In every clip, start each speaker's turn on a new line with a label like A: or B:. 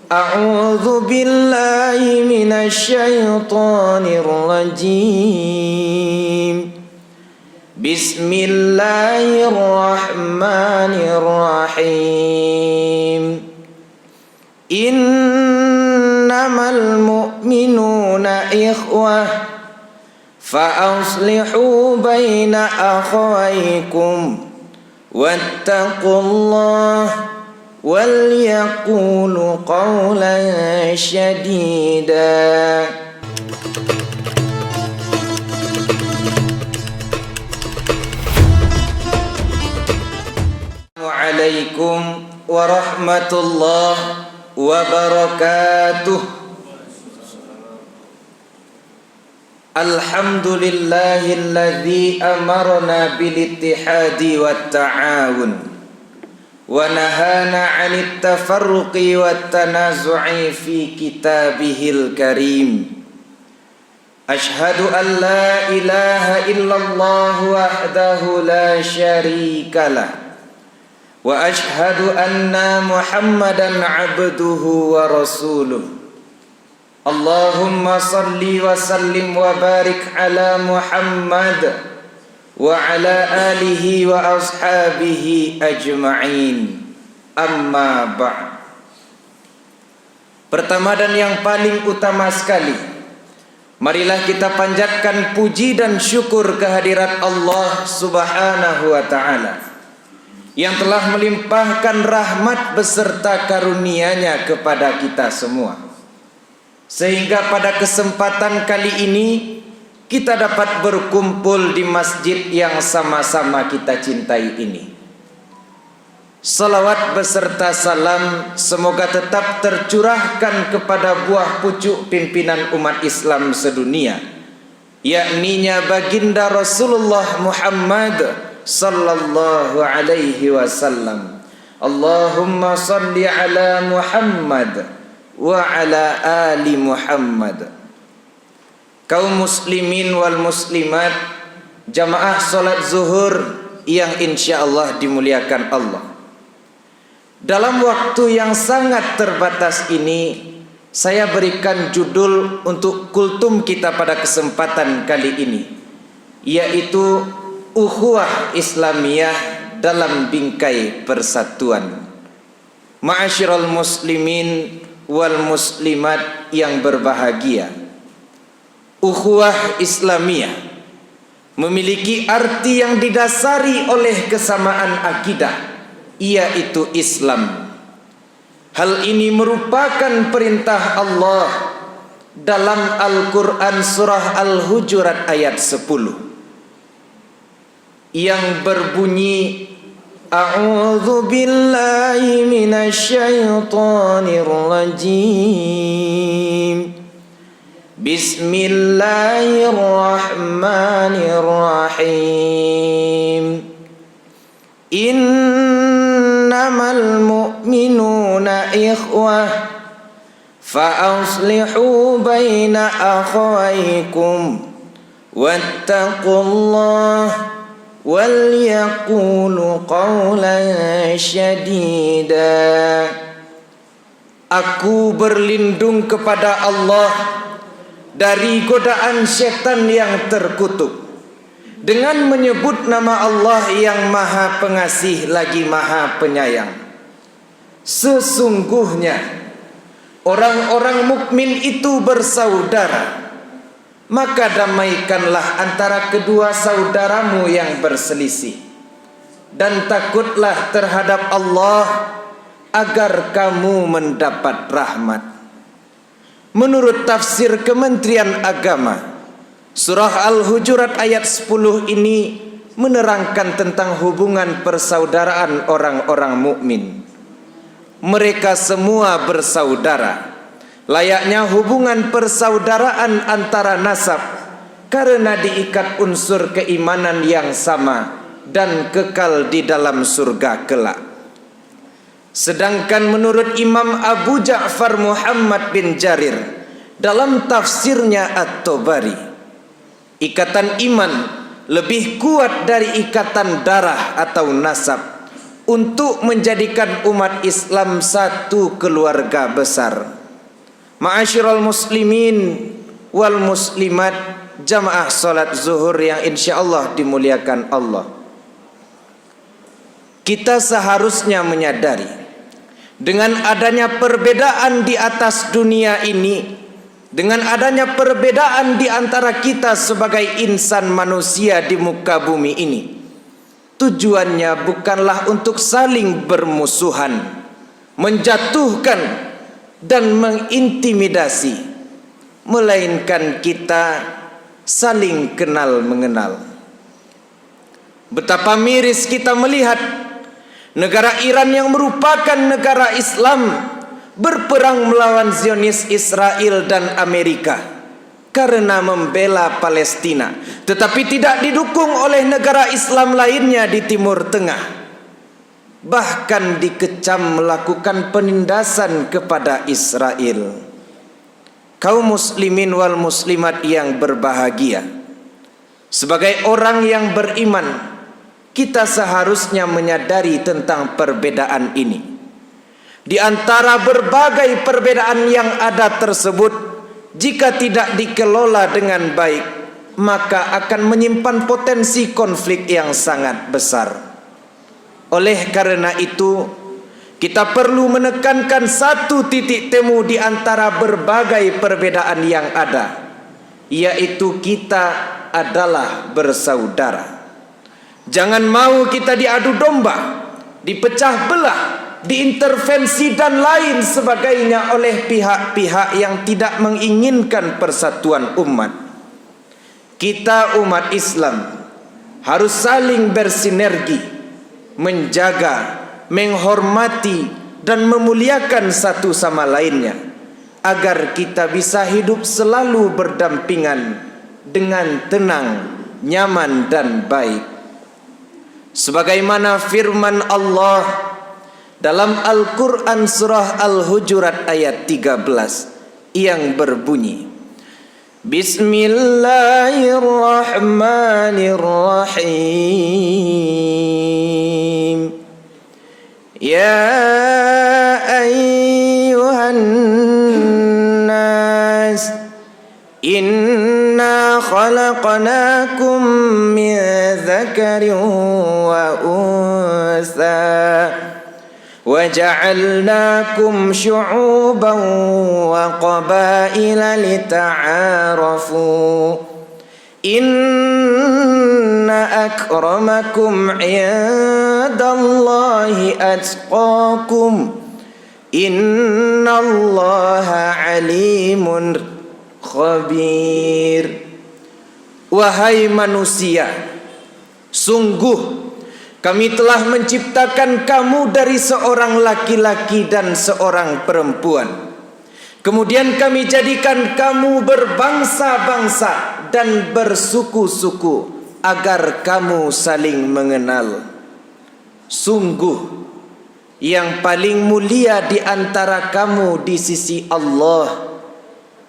A: A'udzu billahi minasyaitonir rajim. Bismillahirrahmanirrahim. Innamal mu'minuna ikhwah fa aslihu baina akhawaykum wattaqullaha wal yaqulu qawlan syadida. Assalamualaikum warahmatullahi wabarakatuh. Alhamdulillahilladzi amarna bil ittihadi wat ta'awun wa nahana 'anit tafarruqi wat tanazu'i fi kitabihil karim. Ashhadu an la ilaha illallah wahdahu la syarikalah wa ashhadu anna Muhammadan 'abduhu wa rasuluh. Allahumma salli wa sallim wa barik ala Muhammad wa ala alihi wa ashabihi ajma'in. Amma ba'd. Pertama dan yang paling utama sekali, marilah kita panjatkan puji dan syukur kehadirat Allah Subhanahu wa ta'ala yang telah melimpahkan rahmat beserta karunia-Nya kepada kita semua, sehingga pada kesempatan kali ini kita dapat berkumpul di masjid yang sama-sama kita cintai ini. Salawat beserta salam semoga tetap tercurahkan kepada buah pucuk pimpinan umat Islam sedunia, yakninya baginda Rasulullah Muhammad sallallahu alaihi wasallam. Allahumma salli ala Muhammad wa ala ali Muhammad. Kaum muslimin wal muslimat, jamaah salat zuhur yang insyaallah dimuliakan Allah. Dalam waktu yang sangat terbatas ini, saya berikan judul untuk kultum kita pada kesempatan kali ini, yaitu Ukhuwah Islamiyah dalam bingkai persatuan. Ma'asyiral muslimin wal muslimat yang berbahagia, ukhuwah Islamiyah memiliki arti yang didasari oleh kesamaan akidah, yaitu Islam. Hal ini merupakan perintah Allah dalam Al-Quran surah Al-Hujurat ayat 10 yang berbunyi, A'udzu billahi minasyaitonir rajim. Bismillahirrahmanirrahim. Innamal mu'minuna ikhwah fa aslihu baina akhawaykum wattaqullaha wal yaqulu qawlan syadida. Aku berlindung kepada Allah dari godaan setan yang terkutuk dengan menyebut nama Allah yang Maha Pengasih lagi Maha Penyayang. Sesungguhnya orang-orang mukmin itu bersaudara, maka damaikanlah antara kedua saudaramu yang berselisih, dan takutlah terhadap Allah agar kamu mendapat rahmat. Menurut tafsir Kementerian Agama, surah Al-Hujurat ayat 10 ini menerangkan tentang hubungan persaudaraan orang-orang mukmin. Mereka semua bersaudara, layaknya hubungan persaudaraan antara nasab, karena diikat unsur keimanan yang sama dan kekal di dalam surga kelak. Sedangkan menurut Imam Abu Ja'far Muhammad bin Jarir dalam tafsirnya At-Tabari, ikatan iman lebih kuat dari ikatan darah atau nasab. untuk menjadikan umat Islam satu keluarga besar. Ma'asyiral muslimin wal muslimat, jamaah salat zuhur yang insyaallah dimuliakan Allah. Kita seharusnya menyadari dengan adanya perbedaan di atas dunia ini, dengan adanya perbedaan di antara kita sebagai insan manusia di muka bumi ini, tujuannya bukanlah untuk saling bermusuhan, menjatuhkan dan mengintimidasi, melainkan kita saling kenal mengenal. Betapa miris kita melihat negara Iran yang merupakan negara Islam berperang melawan Zionis Israel dan Amerika karena membela Palestina, tetapi tidak didukung oleh negara Islam lainnya di Timur Tengah. Bahkan dikecam melakukan penindasan kepada Israel. Kaum muslimin wal muslimat yang berbahagia, sebagai orang yang beriman, kita seharusnya menyadari tentang perbedaan ini. Di antara berbagai perbedaan yang ada tersebut, jika tidak dikelola dengan baik, maka akan menyimpan potensi konflik yang sangat besar. Oleh karena itu, kita perlu menekankan satu titik temu di antara berbagai perbedaan yang ada, yaitu kita adalah bersaudara. Jangan mau kita diadu domba, dipecah belah, diintervensi dan lain sebagainya oleh pihak-pihak yang tidak menginginkan persatuan umat. Kita umat Islam harus saling bersinergi, menjaga, menghormati dan memuliakan satu sama lainnya, agar kita bisa hidup selalu berdampingan dengan tenang, nyaman dan baik. Sebagaimana firman Allah dalam Al-Quran surah Al-Hujurat ayat 13 yang berbunyi, Bismillahirrahmanirrahim. Ya ayyuhan nas, inna khalaqnakum min dzakarin wa unsa wa ja'alnakum syu'uban wa qabaila lita'arafu. Inna akramakum indallahi atqakum. Innallaha alimun khabir. Wahai manusia, sungguh kami telah menciptakan kamu dari seorang laki-laki dan seorang perempuan. Kemudian kami jadikan kamu berbangsa-bangsa dan bersuku-suku agar kamu saling mengenal. Sungguh yang paling mulia di antara kamu di sisi Allah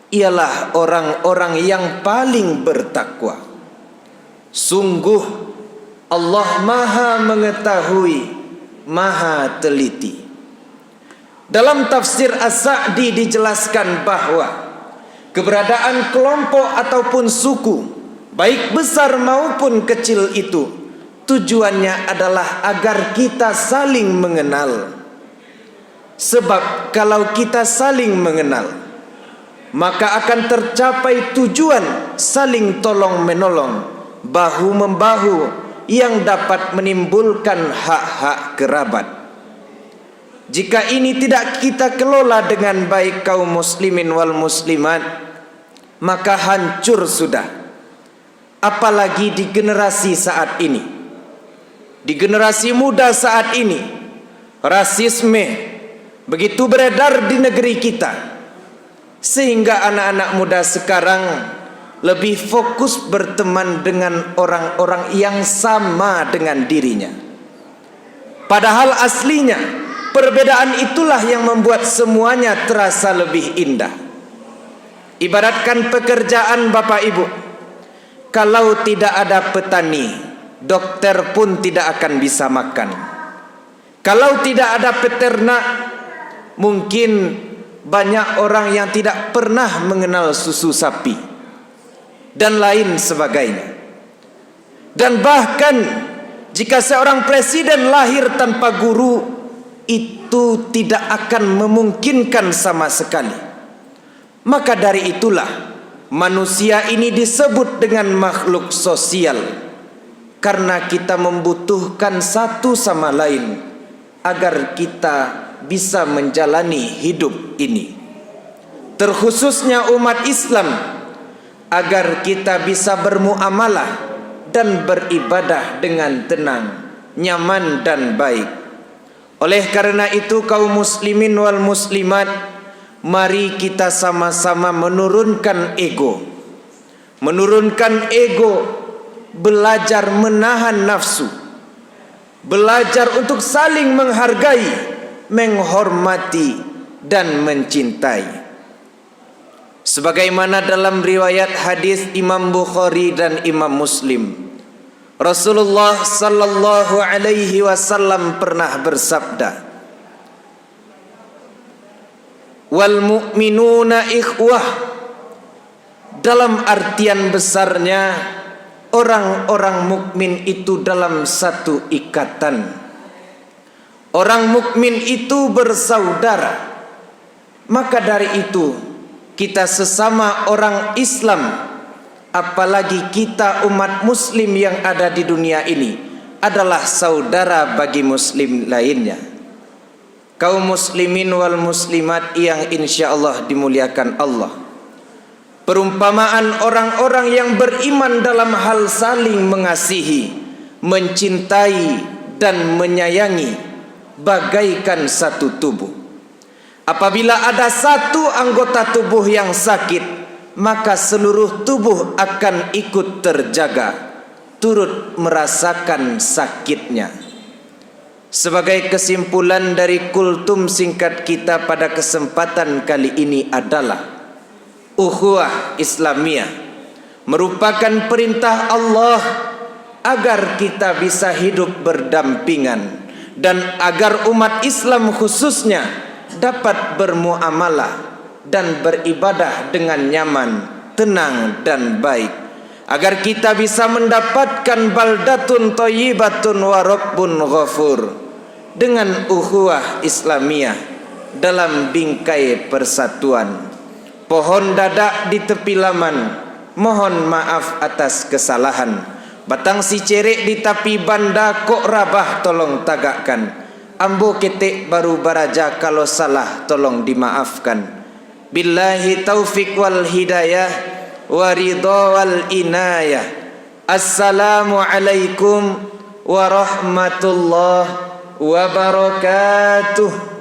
A: ialah orang-orang yang paling bertakwa. Sungguh Allah Maha mengetahui, Maha teliti. Dalam tafsir As-Sa'di dijelaskan bahwa keberadaan kelompok ataupun suku, baik besar maupun kecil itu, tujuannya adalah agar kita saling mengenal. Sebab kalau kita saling mengenal, maka akan tercapai tujuan saling tolong menolong, bahu membahu, yang dapat menimbulkan hak-hak kerabat. Jika ini tidak kita kelola dengan baik kaum muslimin wal muslimat, maka hancur sudah. Apalagi di generasi saat ini, di generasi muda saat ini, rasisme begitu beredar di negeri kita, sehingga anak-anak muda sekarang lebih fokus berteman dengan orang-orang yang sama dengan dirinya. Padahal aslinya perbedaan itulah yang membuat semuanya terasa lebih indah. Ibaratkan pekerjaan Bapak Ibu, kalau tidak ada petani, dokter pun tidak akan bisa makan. Kalau tidak ada peternak, mungkin banyak orang yang tidak pernah mengenal susu sapi dan lain sebagainya. Dan bahkan jika seorang presiden lahir tanpa guru, itu tidak akan memungkinkan sama sekali. Maka dari itulah manusia ini disebut dengan makhluk sosial, karena kita membutuhkan satu sama lain agar kita bisa menjalani hidup ini. Terkhususnya umat Islam, agar kita bisa bermuamalah dan beribadah dengan tenang, nyaman dan baik. Oleh karena itu kaum muslimin wal muslimat, mari kita sama-sama menurunkan ego. Menurunkan ego, belajar menahan nafsu, belajar untuk saling menghargai, menghormati dan mencintai. Sebagaimana dalam riwayat hadis Imam Bukhari dan Imam Muslim, Rasulullah sallallahu alaihi wasallam pernah bersabda, "Wal mu'minuna ikhwah." Dalam artian besarnya, orang-orang mukmin itu dalam satu ikatan. Orang mukmin itu bersaudara. Maka dari itu, kita sesama orang Islam, apalagi kita umat muslim yang ada di dunia ini, adalah saudara bagi muslim lainnya. Kaum muslimin wal muslimat yang insyaallah dimuliakan Allah, perumpamaan orang-orang yang beriman dalam hal saling mengasihi, mencintai dan menyayangi bagaikan satu tubuh. Apabila ada satu anggota tubuh yang sakit, maka seluruh tubuh akan ikut terjaga, turut merasakan sakitnya. Sebagai kesimpulan dari kultum singkat kita pada kesempatan kali ini adalah, ukhuwah Islamiyah merupakan perintah Allah agar kita bisa hidup berdampingan dan agar umat Islam khususnya dapat bermuamalah dan beribadah dengan nyaman, tenang dan baik, agar kita bisa mendapatkan baldatun thayyibatun wa rabbun ghafur dengan ukhuwah Islamiyah dalam bingkai persatuan. Pohon dadak di tepi laman, mohon maaf atas kesalahan. Batang si cerek di tepi banda, kok rabah tolong tagakkan. Ambo ketek baru baraja, kalau salah tolong dimaafkan. Billahi taufik wal hidayah wa ridha wal inayah. Assalamualaikum warahmatullahi wabarakatuh.